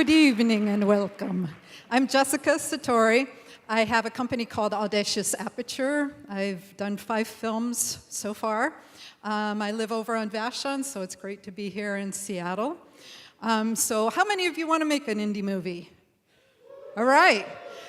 Good evening and welcome. I'm Jessika Satori. I have a company called Audacious Aperture. I've done 5 films so far. I live over on Vashon, so it's great to be here in Seattle. So how many of you want to make an indie movie? All right.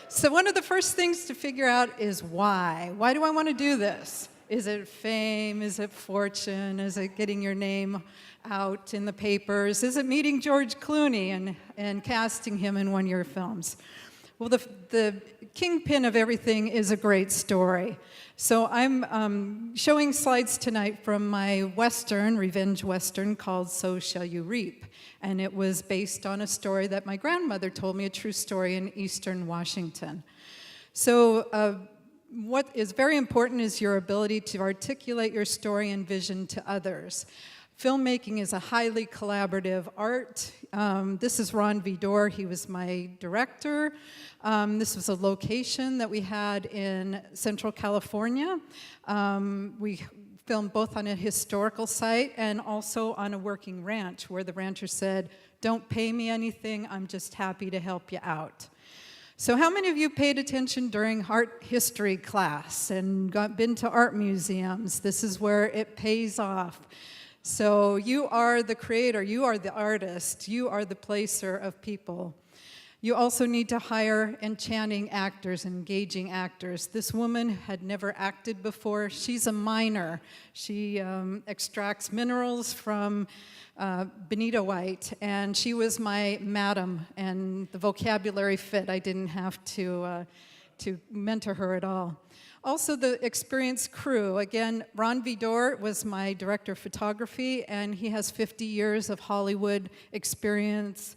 So one of the first things to figure out is why. Why do I want to do this? Is it fame? Is it fortune? Is it getting your name out in the papers? Is it meeting George Clooney and casting him in one of your films? Well, the kingpin of everything is a great story. So I'm showing slides tonight from my Western, revenge Western, called So Shall You Reap. And it was based on a story that my grandmother told me, a true story in Eastern Washington. So what is very important is your ability to articulate your story and vision to others. Filmmaking is a highly collaborative art. This is Ron Vidor. He was my director. This was a location that we had in Central California. We filmed both on a historical site and also on a working ranch where the rancher said, "Don't pay me anything, I'm just happy to help you out." So how many of you paid attention during art history class and been to art museums? This is where it pays off. So you are the creator, you are the artist, you are the placer of people. You also need to hire enchanting actors, engaging actors. This woman had never acted before. She's a miner. She extracts minerals from benitoite, and she was my madam, and the vocabulary fit. I didn't have to mentor her at all. Also, the experienced crew. Again, Ron Vidor was my director of photography, and he has 50 years of Hollywood experience.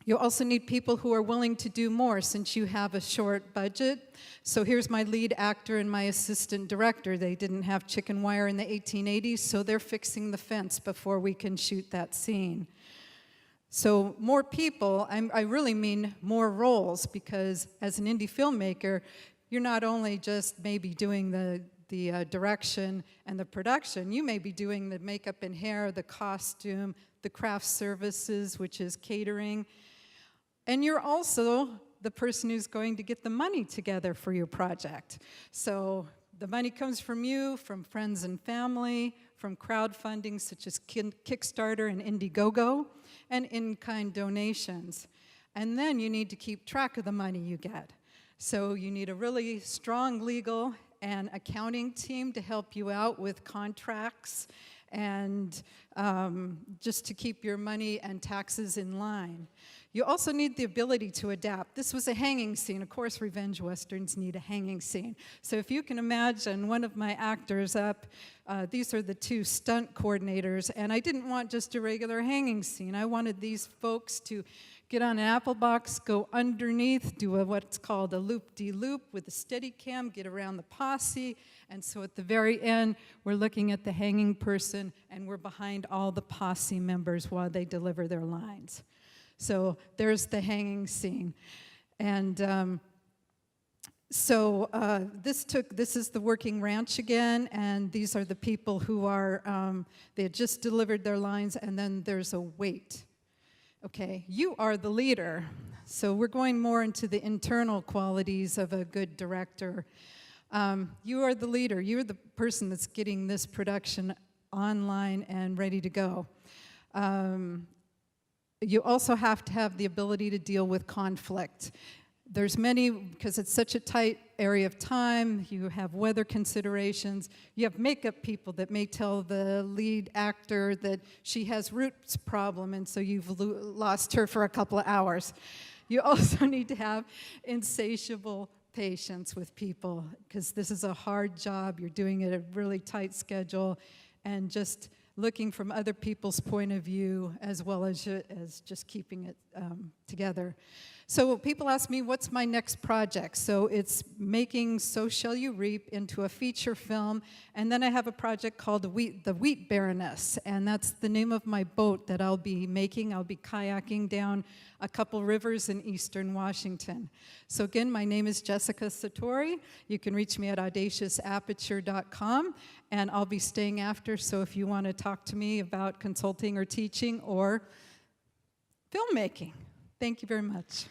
You also need people who are willing to do more since you have a short budget. So here's my lead actor and my assistant director. They didn't have chicken wire in the 1880s, so they're fixing the fence before we can shoot that scene. So more people, I really mean more roles, because as an indie filmmaker, you're not only just maybe doing the direction and the production, you may be doing the makeup and hair, the costume, the craft services, which is catering. And you're also the person who's going to get the money together for your project. So the money comes from you, from friends and family, from crowdfunding such as Kickstarter and Indiegogo, and in-kind donations. And then you need to keep track of the money you get. So you need a really strong legal and accounting team to help you out with contracts and just to keep your money and taxes in line. You also need the ability to adapt. This was a hanging scene. Of course, revenge westerns need a hanging scene. So if you can imagine one of my actors up, these are the 2 stunt coordinators, and I didn't want just a regular hanging scene. I wanted these folks to get on an apple box, go underneath, do what's called a loop-de-loop with a steady cam, get around the posse, and so at the very end, we're looking at the hanging person, and we're behind all the posse members while they deliver their lines. So there's the hanging scene. And this is the working ranch again, and these are the people who are, they had just delivered their lines, and then there's a wait. Okay, you are the leader. So we're going more into the internal qualities of a good director. You are the leader. You're the person that's getting this production online and ready to go. You also have to have the ability to deal with conflict. There's many, because it's such a tight area of time, you have weather considerations, you have makeup people that may tell the lead actor that she has roots problem, and so you've lost her for a couple of hours. You also need to have insatiable patience with people, because this is a hard job, you're doing it at a really tight schedule, and just looking from other people's point of view as well as just keeping it together. So people ask me, what's my next project? So it's making So Shall You Reap into a feature film, and then I have a project called The Wheat Baroness, and that's the name of my boat that I'll be making. I'll be kayaking down a couple rivers in Eastern Washington. So again, my name is Jessika Satori. You can reach me at audaciousaperture.com, and I'll be staying after, so if you want to talk to me about consulting or teaching or filmmaking. Thank you very much.